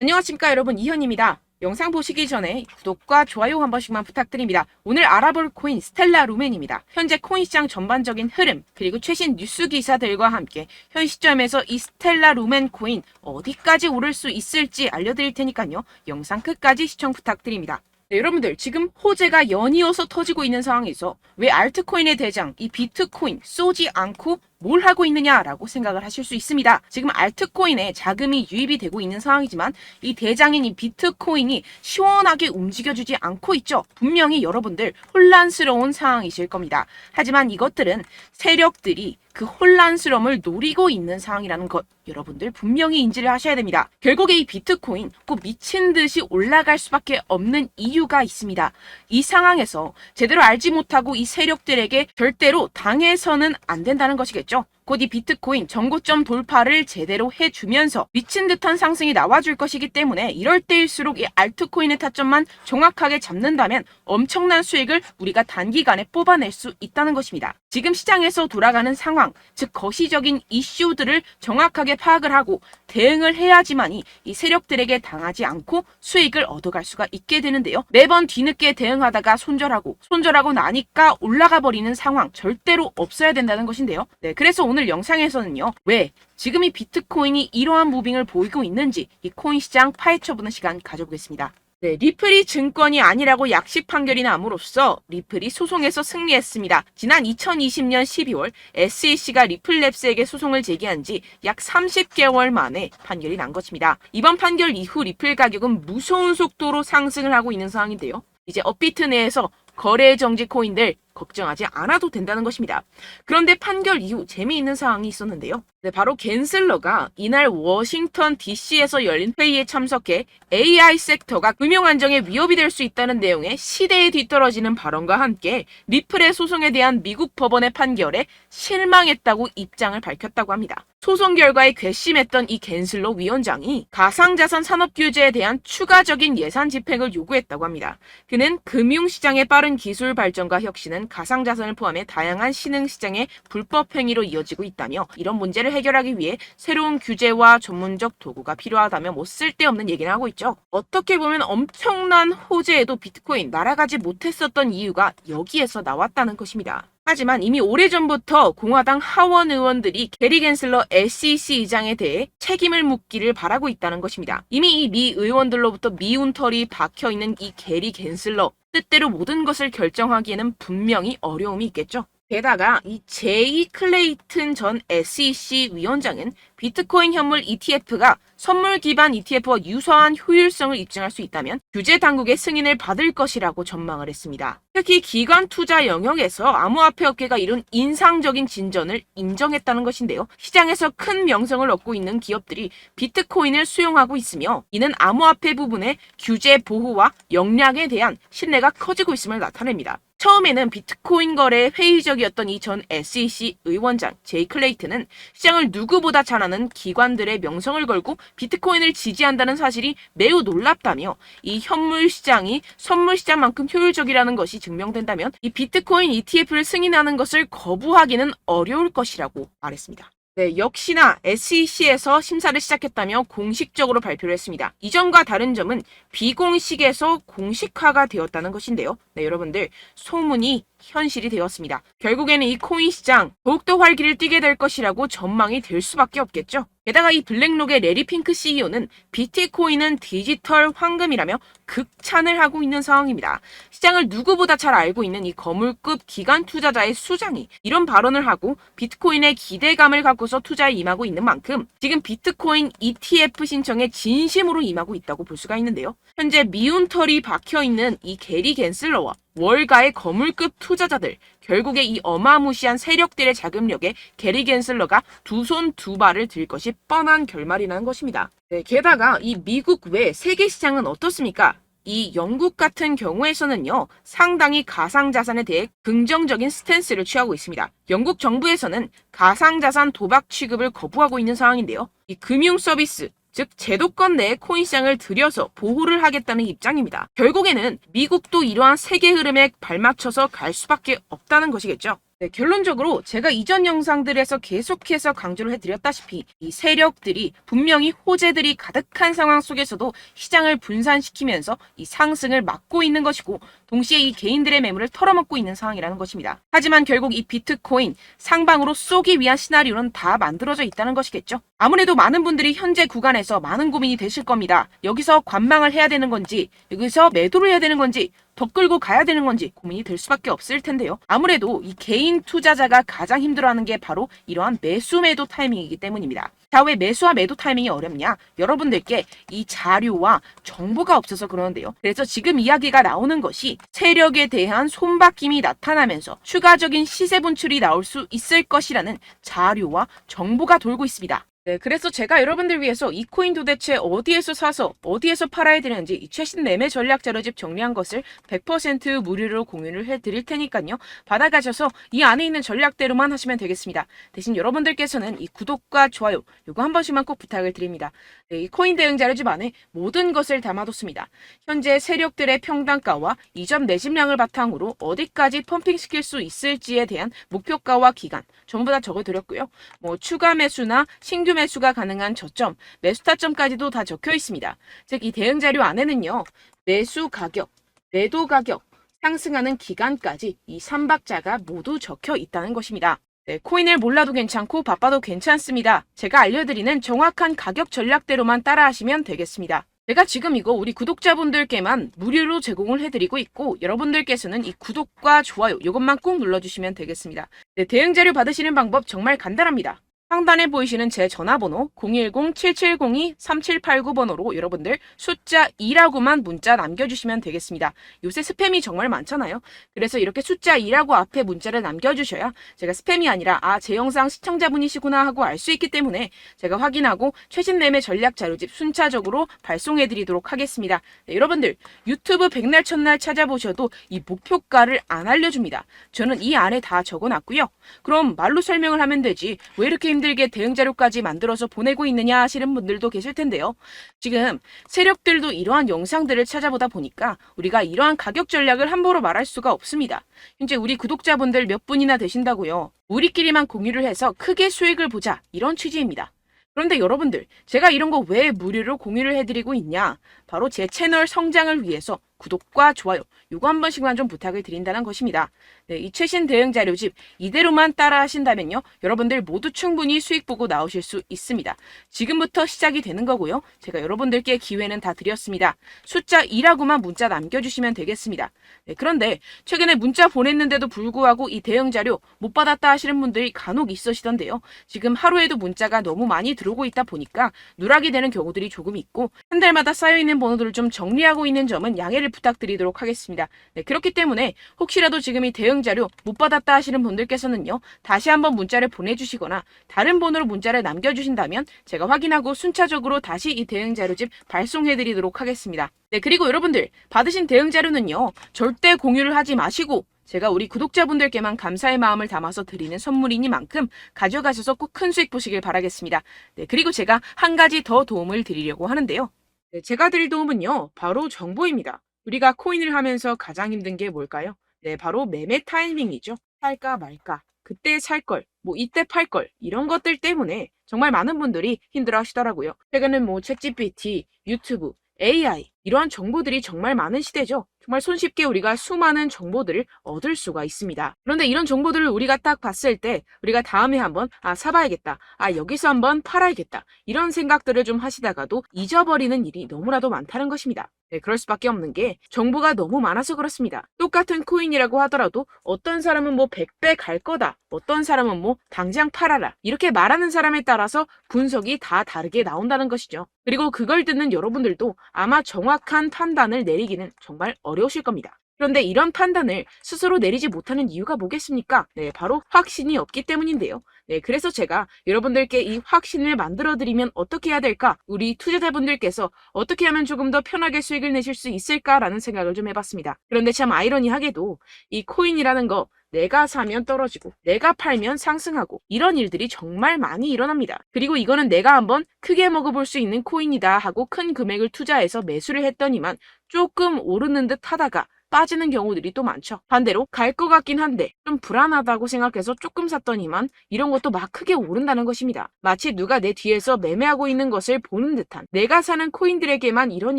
안녕하십니까 여러분, 이현입니다. 영상 보시기 전에 구독과 좋아요 한 번씩만 부탁드립니다. 오늘 알아볼 코인 스텔라 루멘입니다. 현재 코인 시장 전반적인 흐름 그리고 최신 뉴스 기사들과 함께 현 시점에서 이 스텔라 루멘 코인 어디까지 오를 수 있을지 알려드릴 테니까요. 영상 끝까지 시청 부탁드립니다. 네, 여러분들 지금 호재가 연이어서 터지고 있는 상황에서 왜 알트코인의 대장 이 비트코인 쏘지 않고 뭘 하고 있느냐라고 생각을 하실 수 있습니다. 지금 알트코인에 자금이 유입이 되고 있는 상황이지만 이 대장인 이 비트코인이 시원하게 움직여주지 않고 있죠. 분명히 여러분들 혼란스러운 상황이실 겁니다. 하지만 이것들은 세력들이 그 혼란스러움을 노리고 있는 상황이라는 것 여러분들 분명히 인지를 하셔야 됩니다. 결국에 이 비트코인 꼭 미친 듯이 올라갈 수밖에 없는 이유가 있습니다. 이 상황에서 제대로 알지 못하고 이 세력들에게 절대로 당해서는 안 된다는 것이겠죠. 곧 이 비트코인 전고점 돌파를 제대로 해주면서 미친 듯한 상승이 나와줄 것이기 때문에 이럴 때일수록 이 알트코인의 타점만 정확하게 잡는다면 엄청난 수익을 우리가 단기간에 뽑아낼 수 있다는 것입니다. 지금 시장에서 돌아가는 상황, 즉 거시적인 이슈들을 정확하게 파악을 하고 대응을 해야지만이 이 세력들에게 당하지 않고 수익을 얻어갈 수가 있게 되는데요. 매번 뒤늦게 대응하다가 손절하고 나니까 올라가 버리는 상황 절대로 없어야 된다는 것인데요. 네, 그래서 오늘 영상에서는요. 왜 지금 이 비트코인이 이러한 무빙을 보이고 있는지 이 코인 시장 파헤쳐보는 시간 가져보겠습니다. 네, 리플이 증권이 아니라고 약식 판결이 남으로써 리플이 소송에서 승리했습니다. 지난 2020년 12월 SEC가 리플랩스에게 소송을 제기한 지 약 30개월 만에 판결이 난 것입니다. 이번 판결 이후 리플 가격은 무서운 속도로 상승을 하고 있는 상황인데요. 이제 업비트 내에서 거래 정지 코인들 걱정하지 않아도 된다는 것입니다. 그런데 판결 이후 재미있는 상황이 있었는데요. 네, 바로 갠슬러가 이날 워싱턴 DC에서 열린 회의에 참석해 AI 섹터가 금융 안정에 위협이 될 수 있다는 내용의 시대에 뒤떨어지는 발언과 함께 리플의 소송에 대한 미국 법원의 판결에 실망했다고 입장을 밝혔다고 합니다. 소송 결과에 괘씸했던 이 갠슬러 위원장이 가상자산 산업 규제에 대한 추가적인 예산 집행을 요구했다고 합니다. 그는 금융시장의 빠른 기술 발전과 혁신은 가상자산을 포함해 다양한 신흥시장의 불법 행위로 이어지고 있다며 이런 문제를 해결하기 위해 새로운 규제와 전문적 도구가 필요하다며 쓸데없는 얘기를 하고 있죠. 어떻게 보면 엄청난 호재에도 비트코인 날아가지 못했었던 이유가 여기에서 나왔다는 것입니다. 하지만 이미 오래전부터 공화당 하원 의원들이 게리 갠슬러 SEC 의장에 대해 책임을 묻기를 바라고 있다는 것입니다. 이미 이 미 의원들로부터 미운 털이 박혀있는 이 게리 갠슬러 뜻대로 모든 것을 결정하기에는 분명히 어려움이 있겠죠. 게다가 이 제이 클레이튼 전 SEC 위원장은 비트코인 현물 ETF가 선물 기반 ETF와 유사한 효율성을 입증할 수 있다면 규제 당국의 승인을 받을 것이라고 전망을 했습니다. 특히 기관 투자 영역에서 암호화폐 업계가 이룬 인상적인 진전을 인정했다는 것인데요. 시장에서 큰 명성을 얻고 있는 기업들이 비트코인을 수용하고 있으며 이는 암호화폐 부분의 규제 보호와 역량에 대한 신뢰가 커지고 있음을 나타냅니다. 처음에는 비트코인 거래에 회의적이었던 이 전 SEC 의원장 제이 클레이튼은 시장을 누구보다 잘 아는 기관들의 명성을 걸고 비트코인을 지지한다는 사실이 매우 놀랍다며 이 현물 시장이 선물 시장만큼 효율적이라는 것이 증명된다면 이 비트코인 ETF를 승인하는 것을 거부하기는 어려울 것이라고 말했습니다. 네, 역시나 SEC에서 심사를 시작했다며 공식적으로 발표를 했습니다. 이전과 다른 점은 비공식에서 공식화가 되었다는 것인데요. 네, 여러분들 소문이 현실이 되었습니다. 결국에는 이 코인 시장 더욱더 활기를 띠게 될 것이라고 전망이 될 수밖에 없겠죠. 게다가 이 블랙록의 레리 핑크 CEO는 비트코인은 디지털 황금이라며 극찬을 하고 있는 상황입니다. 시장을 누구보다 잘 알고 있는 이 거물급 기관 투자자의 수장이 이런 발언을 하고 비트코인에 기대감을 갖고서 투자에 임하고 있는 만큼 지금 비트코인 ETF 신청에 진심으로 임하고 있다고 볼 수가 있는데요. 현재 미운 털이 박혀있는 이 게리 갠슬러와 월가의 거물급 투자자들, 결국에 이 어마무시한 세력들의 자금력에 게리 갠슬러가 두 손 두 발을 들 것이 뻔한 결말이라는 것입니다. 네, 게다가 이 미국 외 세계 시장은 어떻습니까? 이 영국 같은 경우에서는요, 상당히 가상자산에 대해 긍정적인 스탠스를 취하고 있습니다. 영국 정부에서는 가상자산 도박 취급을 거부하고 있는 상황인데요. 이 금융 서비스, 즉 제도권 내에 코인 시장을 들여서 보호를 하겠다는 입장입니다. 결국에는 미국도 이러한 세계 흐름에 발맞춰서 갈 수밖에 없다는 것이겠죠. 네, 결론적으로 제가 이전 영상들에서 계속해서 강조를 해드렸다시피 이 세력들이 분명히 호재들이 가득한 상황 속에서도 시장을 분산시키면서 이 상승을 막고 있는 것이고 동시에 이 개인들의 매물을 털어먹고 있는 상황이라는 것입니다. 하지만 결국 이 비트코인 상방으로 쏘기 위한 시나리오는 다 만들어져 있다는 것이겠죠. 아무래도 많은 분들이 현재 구간에서 많은 고민이 되실 겁니다. 여기서 관망을 해야 되는 건지 여기서 매도를 해야 되는 건지 더 끌고 가야 되는 건지 고민이 될 수밖에 없을 텐데요. 아무래도 이 개인 투자자가 가장 힘들어하는 게 바로 이러한 매수 매도 타이밍이기 때문입니다. 자, 왜 매수와 매도 타이밍이 어렵냐? 여러분들께 이 자료와 정보가 없어서 그러는데요. 그래서 지금 이야기가 나오는 것이 세력에 대한 손바뀜이 나타나면서 추가적인 시세 분출이 나올 수 있을 것이라는 자료와 정보가 돌고 있습니다. 네, 그래서 제가 여러분들 위해서 이 코인 도대체 어디에서 사서 어디에서 팔아야 되는지 이 최신 매매 전략 자료집 정리한 것을 100% 무료로 공유를 해드릴 테니까요. 받아가셔서 이 안에 있는 전략대로만 하시면 되겠습니다. 대신 여러분들께서는 이 구독과 좋아요 요거 한 번씩만 꼭 부탁을 드립니다. 네, 이 코인 대응 자료집 안에 모든 것을 담아뒀습니다. 현재 세력들의 평단가와 이전 매집량을 바탕으로 어디까지 펌핑시킬 수 있을지에 대한 목표가와 기간 전부 다 적어드렸고요. 뭐 추가 매수나 신규 매수가 가능한 저점, 매수 타점까지도 다 적혀 있습니다. 즉 이 대응 자료 안에는요. 매수 가격, 매도 가격, 상승하는 기간까지 이 3박자가 모두 적혀 있다는 것입니다. 네, 코인을 몰라도 괜찮고 바빠도 괜찮습니다. 제가 알려드리는 정확한 가격 전략대로만 따라하시면 되겠습니다. 제가 지금 이거 우리 구독자분들께만 무료로 제공을 해드리고 있고 여러분들께서는 이 구독과 좋아요 이것만 꼭 눌러주시면 되겠습니다. 네, 대응 자료 받으시는 방법 정말 간단합니다. 상단에 보이시는 제 전화번호 010-7702-3789번호로 여러분들 숫자 2라고만 문자 남겨주시면 되겠습니다. 요새 스팸이 정말 많잖아요. 그래서 이렇게 숫자 2라고 앞에 문자를 남겨주셔야 제가 스팸이 아니라 제 영상 시청자분이시구나 하고 알 수 있기 때문에 제가 확인하고 최신 매매 전략 자료집 순차적으로 발송해드리도록 하겠습니다. 네, 여러분들 유튜브 백날 첫날 찾아보셔도 이 목표가를 안 알려줍니다. 저는 이 안에 다 적어놨고요. 그럼 말로 설명을 하면 되지 왜 이렇게 힘들게 대응 자료까지 만들어서 보내고 있느냐 하시는 분들도 계실 텐데요. 지금 세력들도 이러한 영상들을 찾아보다 보니까 우리가 이러한 가격 전략을 함부로 말할 수가 없습니다. 현재 우리 구독자분들 몇 분이나 되신다고요. 우리끼리만 공유를 해서 크게 수익을 보자 이런 취지입니다. 그런데 여러분들 제가 이런 거 왜 무료로 공유를 해드리고 있냐? 바로 제 채널 성장을 위해서 구독과 좋아요 요거 한 번씩만 좀 부탁을 드린다는 것입니다. 네, 이 최신 대응 자료집 이대로만 따라 하신다면요. 여러분들 모두 충분히 수익 보고 나오실 수 있습니다. 지금부터 시작이 되는 거고요. 제가 여러분들께 기회는 다 드렸습니다. 숫자 2라고만 문자 남겨주시면 되겠습니다. 네, 그런데 최근에 문자 보냈는데도 불구하고 이 대응 자료 못 받았다 하시는 분들이 간혹 있으시던데요. 지금 하루에도 문자가 너무 많이 들어오고 있다 보니까 누락이 되는 경우들이 조금 있고 한 달마다 쌓여있는 번호들을 좀 정리하고 있는 점은 양해를 부탁드리도록 하겠습니다. 네, 그렇기 때문에 혹시라도 지금 이 대응 자료 못 받았다 하시는 분들께서는요. 다시 한번 문자를 보내주시거나 다른 번호로 문자를 남겨주신다면 제가 확인하고 순차적으로 다시 이 대응 자료집 발송해드리도록 하겠습니다. 네, 그리고 여러분들 받으신 대응 자료는요. 절대 공유를 하지 마시고 제가 우리 구독자분들께만 감사의 마음을 담아서 드리는 선물이니만큼 가져가셔서 꼭 큰 수익 보시길 바라겠습니다. 네, 그리고 제가 한 가지 더 도움을 드리려고 하는데요. 네, 제가 드릴 도움은요. 바로 정보입니다. 우리가 코인을 하면서 가장 힘든 게 뭘까요? 네, 바로 매매 타이밍이죠. 살까 말까, 그때 살 걸, 뭐 이때 팔 걸 이런 것들 때문에 정말 많은 분들이 힘들어 하시더라고요. 최근엔 뭐 챗GPT, 유튜브, AI 이러한 정보들이 정말 많은 시대죠. 정말 손쉽게 우리가 수많은 정보들을 얻을 수가 있습니다. 그런데 이런 정보들을 우리가 딱 봤을 때 우리가 다음에 한번 사봐야겠다. 여기서 한번 팔아야겠다. 이런 생각들을 좀 하시다가도 잊어버리는 일이 너무나도 많다는 것입니다. 네, 그럴 수밖에 없는 게 정보가 너무 많아서 그렇습니다. 똑같은 코인이라고 하더라도 어떤 사람은 뭐 100배 갈 거다. 어떤 사람은 뭐 당장 팔아라. 이렇게 말하는 사람에 따라서 분석이 다 다르게 나온다는 것이죠. 그리고 그걸 듣는 여러분들도 아마 정확한 판단을 내리기는 정말 어려우실 겁니다. 그런데 이런 판단을 스스로 내리지 못하는 이유가 뭐겠습니까? 네, 바로 확신이 없기 때문인데요. 네, 그래서 제가 여러분들께 이 확신을 만들어드리면 어떻게 해야 될까? 우리 투자자분들께서 어떻게 하면 조금 더 편하게 수익을 내실 수 있을까라는 생각을 좀 해봤습니다. 그런데 참 아이러니하게도 이 코인이라는 거 내가 사면 떨어지고 내가 팔면 상승하고 이런 일들이 정말 많이 일어납니다. 그리고 이거는 내가 한번 크게 먹어볼 수 있는 코인이다 하고 큰 금액을 투자해서 매수를 했더니만 조금 오르는 듯 하다가 빠지는 경우들이 또 많죠. 반대로 갈 것 같긴 한데 좀 불안하다고 생각해서 조금 샀더니만 이런 것도 막 크게 오른다는 것입니다. 마치 누가 내 뒤에서 매매하고 있는 것을 보는 듯한, 내가 사는 코인들에게만 이런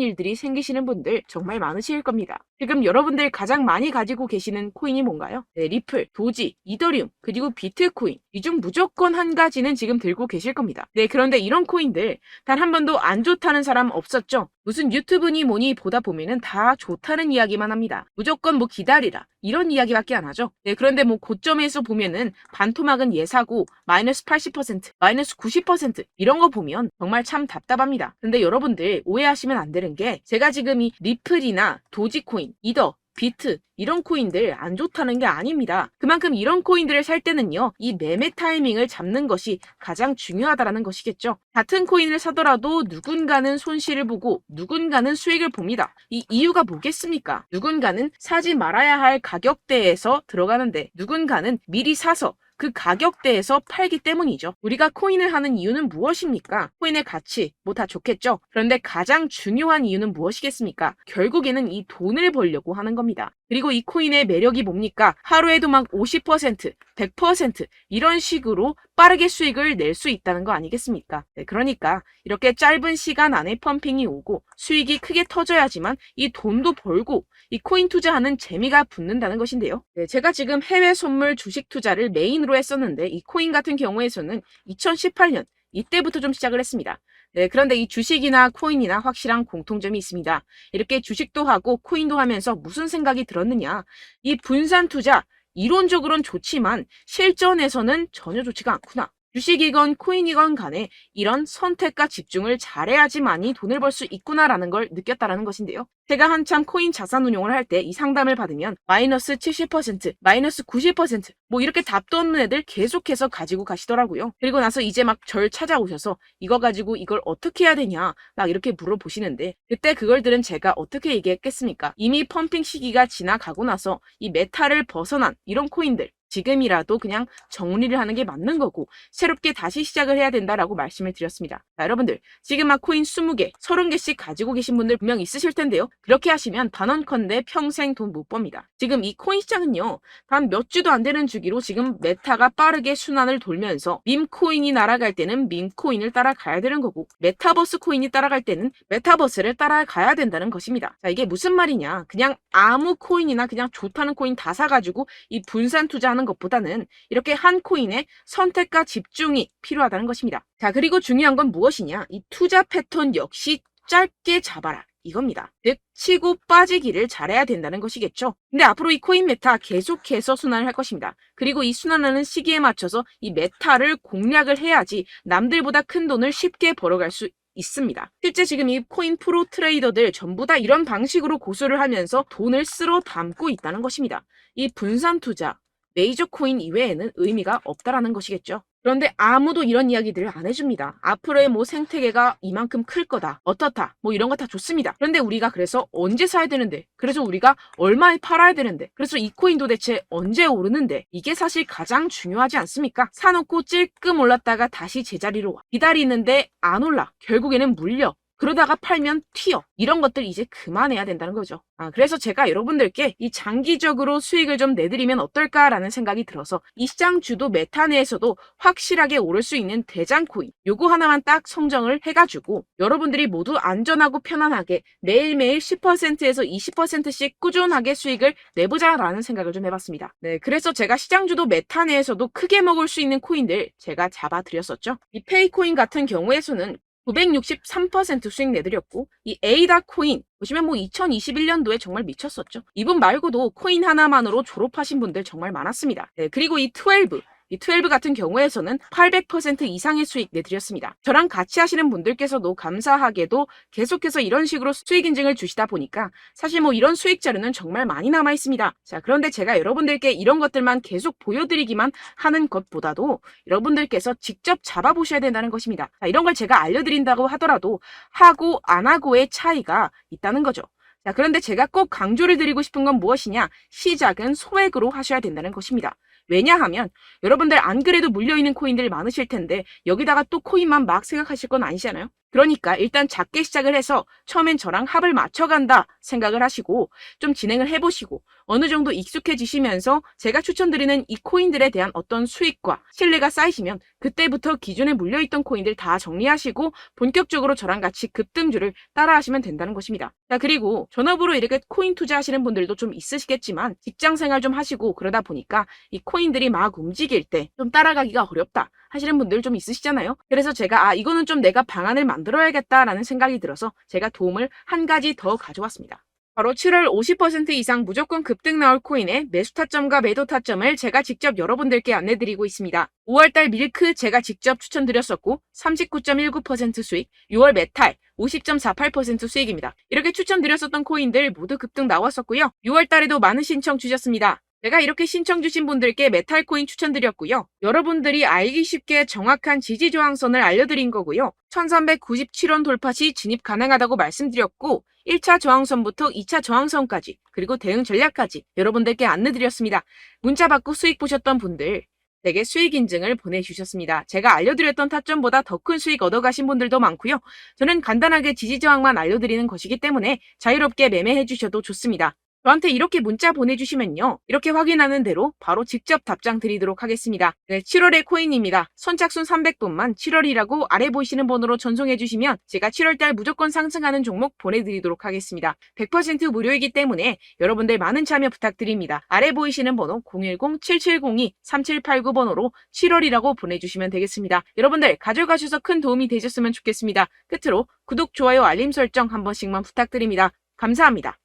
일들이 생기시는 분들 정말 많으실 겁니다. 지금 여러분들 가장 많이 가지고 계시는 코인이 뭔가요? 네, 리플, 도지, 이더리움, 그리고 비트코인. 이 중 무조건 한 가지는 지금 들고 계실 겁니다. 네, 그런데 이런 코인들 단 한 번도 안 좋다는 사람 없었죠? 무슨 유튜브니 뭐니 보다 보면은 다 좋다는 이야기만 합니다. 무조건 뭐 기다리라 이런 이야기밖에 안 하죠. 네, 그런데 뭐 고점에서 보면은 반토막은 예사고 마이너스 80%, 마이너스 90% 이런 거 보면 정말 참 답답합니다. 근데 여러분들 오해하시면 안 되는 게, 제가 지금 이 리플이나 도지코인, 이더, 비트 이런 코인들 안 좋다는 게 아닙니다. 그만큼 이런 코인들을 살 때는요, 이 매매 타이밍을 잡는 것이 가장 중요하다는 것이겠죠. 같은 코인을 사더라도 누군가는 손실을 보고 누군가는 수익을 봅니다. 이 이유가 뭐겠습니까? 누군가는 사지 말아야 할 가격대에서 들어가는데 누군가는 미리 사서 그 가격대에서 팔기 때문이죠. 우리가 코인을 하는 이유는 무엇입니까? 코인의 가치, 뭐 다 좋겠죠. 그런데 가장 중요한 이유는 무엇이겠습니까? 결국에는 이 돈을 벌려고 하는 겁니다. 그리고 이 코인의 매력이 뭡니까? 하루에도 막 50%, 100% 이런 식으로 빠르게 수익을 낼 수 있다는 거 아니겠습니까? 네, 그러니까 이렇게 짧은 시간 안에 펌핑이 오고 수익이 크게 터져야지만 이 돈도 벌고 이 코인 투자하는 재미가 붙는다는 것인데요. 네, 제가 지금 해외 선물 주식 투자를 메인으로 했었는데 이 코인 같은 경우에서는 2018년 이때부터 좀 시작을 했습니다. 네, 그런데 이 주식이나 코인이나 확실한 공통점이 있습니다. 이렇게 주식도 하고 코인도 하면서 무슨 생각이 들었느냐? 이 분산 투자, 이론적으로는 좋지만 실전에서는 전혀 좋지가 않구나. 주식이건 코인이건 간에 이런 선택과 집중을 잘해야지만이 돈을 벌 수 있구나라는 걸 느꼈다라는 것인데요. 제가 한참 코인 자산 운용을 할 때 이 상담을 받으면 마이너스 70%, 마이너스 90% 뭐 이렇게 답도 없는 애들 계속해서 가지고 가시더라고요. 그리고 나서 이제 막 절 찾아오셔서 이거 가지고 이걸 어떻게 해야 되냐 막 이렇게 물어보시는데, 그때 그걸 들은 제가 어떻게 얘기했겠습니까? 이미 펌핑 시기가 지나가고 나서 이 메타를 벗어난 이런 코인들 지금이라도 그냥 정리를 하는 게 맞는 거고 새롭게 다시 시작을 해야 된다라고 말씀을 드렸습니다. 자, 여러분들 지금 막 코인 20개, 30개씩 가지고 계신 분들 분명 있으실 텐데요. 그렇게 하시면 단언컨대 평생 돈 못 법니다. 지금 이 코인 시장은요, 단 몇 주도 안 되는 주기로 지금 메타가 빠르게 순환을 돌면서 밈코인이 날아갈 때는 밈코인을 따라가야 되는 거고 메타버스 코인이 따라갈 때는 메타버스를 따라가야 된다는 것입니다. 자, 이게 무슨 말이냐? 그냥 아무 코인이나 그냥 좋다는 코인 다 사가지고 이 분산 투자하는 것보다는 이렇게 한 코인에 선택과 집중이 필요하다는 것입니다. 자, 그리고 중요한 건 무엇이냐? 이 투자 패턴 역시 짧게 잡아라. 이겁니다. 즉 치고 빠지기를 잘해야 된다는 것이겠죠. 근데 앞으로 이 코인 메타 계속해서 순환을 할 것입니다. 그리고 이 순환하는 시기에 맞춰서 이 메타를 공략을 해야지 남들보다 큰 돈을 쉽게 벌어갈 수 있습니다. 실제 지금 이 코인 프로 트레이더들 전부 다 이런 방식으로 고수를 하면서 돈을 쓸어 담고 있다는 것입니다. 이 분산 투자, 메이저 코인 이외에는 의미가 없다라는 것이겠죠. 그런데 아무도 이런 이야기들을 안 해줍니다. 앞으로의 뭐 생태계가 이만큼 클 거다, 어떻다, 뭐 이런 거 다 좋습니다. 그런데 우리가 그래서 언제 사야 되는데, 그래서 우리가 얼마에 팔아야 되는데, 그래서 이 코인 도대체 언제 오르는데, 이게 사실 가장 중요하지 않습니까? 사놓고 찔끔 올랐다가 다시 제자리로 와. 기다리는데 안 올라. 결국에는 물려. 그러다가 팔면 튀어. 이런 것들 이제 그만해야 된다는 거죠. 그래서 제가 여러분들께 이 장기적으로 수익을 좀 내드리면 어떨까라는 생각이 들어서 이 시장 주도 메타 내에서도 확실하게 오를 수 있는 대장 코인 요거 하나만 딱 선정을 해가지고 여러분들이 모두 안전하고 편안하게 매일매일 10%에서 20%씩 꾸준하게 수익을 내보자라는 생각을 좀 해봤습니다. 네, 그래서 제가 시장 주도 메타 내에서도 크게 먹을 수 있는 코인들 제가 잡아드렸었죠. 이 페이코인 같은 경우에서는 963% 수익 내드렸고, 이 에이다 코인 보시면 뭐 2021년도에 정말 미쳤었죠. 이분 말고도 코인 하나만으로 졸업하신 분들 정말 많았습니다. 네, 그리고 이 12 같은 경우에서는 800% 이상의 수익 내드렸습니다. 저랑 같이 하시는 분들께서도 감사하게도 계속해서 이런 식으로 수익 인증을 주시다 보니까 사실 뭐 이런 수익 자료는 정말 많이 남아 있습니다. 자, 그런데 제가 여러분들께 이런 것들만 계속 보여드리기만 하는 것보다도 여러분들께서 직접 잡아보셔야 된다는 것입니다. 자, 이런 걸 제가 알려드린다고 하더라도 하고 안 하고의 차이가 있다는 거죠. 자, 그런데 제가 꼭 강조를 드리고 싶은 건 무엇이냐? 시작은 소액으로 하셔야 된다는 것입니다. 왜냐하면 여러분들 안 그래도 물려있는 코인들 많으실 텐데 여기다가 또 코인만 막 생각하실 건 아니잖아요. 그러니까 일단 작게 시작을 해서 처음엔 저랑 합을 맞춰간다 생각을 하시고 좀 진행을 해보시고 어느 정도 익숙해지시면서 제가 추천드리는 이 코인들에 대한 어떤 수익과 신뢰가 쌓이시면 그때부터 기존에 물려있던 코인들 다 정리하시고 본격적으로 저랑 같이 급등주를 따라하시면 된다는 것입니다. 자, 그리고 전업으로 이렇게 코인 투자하시는 분들도 좀 있으시겠지만 직장 생활 좀 하시고 그러다 보니까 이 코인들이 막 움직일 때 좀 따라가기가 어렵다 하시는 분들 좀 있으시잖아요. 그래서 제가 이거는 좀 내가 방안을 만들어야겠다라는 생각이 들어서 제가 도움을 한 가지 더 가져왔습니다. 바로 7월 50% 이상 무조건 급등 나올 코인의 매수 타점과 매도 타점을 제가 직접 여러분들께 안내드리고 있습니다. 5월달 밀크 제가 직접 추천드렸었고 39.19% 수익, 6월 메탈 50.48% 수익입니다. 이렇게 추천드렸었던 코인들 모두 급등 나왔었고요. 6월달에도 많은 신청 주셨습니다. 제가 이렇게 신청 주신 분들께 메탈 코인 추천드렸고요. 여러분들이 알기 쉽게 정확한 지지 저항선을 알려드린 거고요. 1397원 돌파 시 진입 가능하다고 말씀드렸고 1차 저항선부터 2차 저항선까지 그리고 대응 전략까지 여러분들께 안내드렸습니다. 문자 받고 수익 보셨던 분들 제게 수익 인증을 보내주셨습니다. 제가 알려드렸던 타점보다 더 큰 수익 얻어가신 분들도 많고요. 저는 간단하게 지지 저항만 알려드리는 것이기 때문에 자유롭게 매매해 주셔도 좋습니다. 저한테 이렇게 문자 보내주시면요. 이렇게 확인하는 대로 바로 직접 답장 드리도록 하겠습니다. 네, 7월의 코인입니다. 선착순 300분만 7월이라고 아래 보이시는 번호로 전송해주시면 제가 7월달 무조건 상승하는 종목 보내드리도록 하겠습니다. 100% 무료이기 때문에 여러분들 많은 참여 부탁드립니다. 아래 보이시는 번호 010-7702-3789번호로 7월이라고 보내주시면 되겠습니다. 여러분들 가져가셔서 큰 도움이 되셨으면 좋겠습니다. 끝으로 구독, 좋아요, 알림 설정 한 번씩만 부탁드립니다. 감사합니다.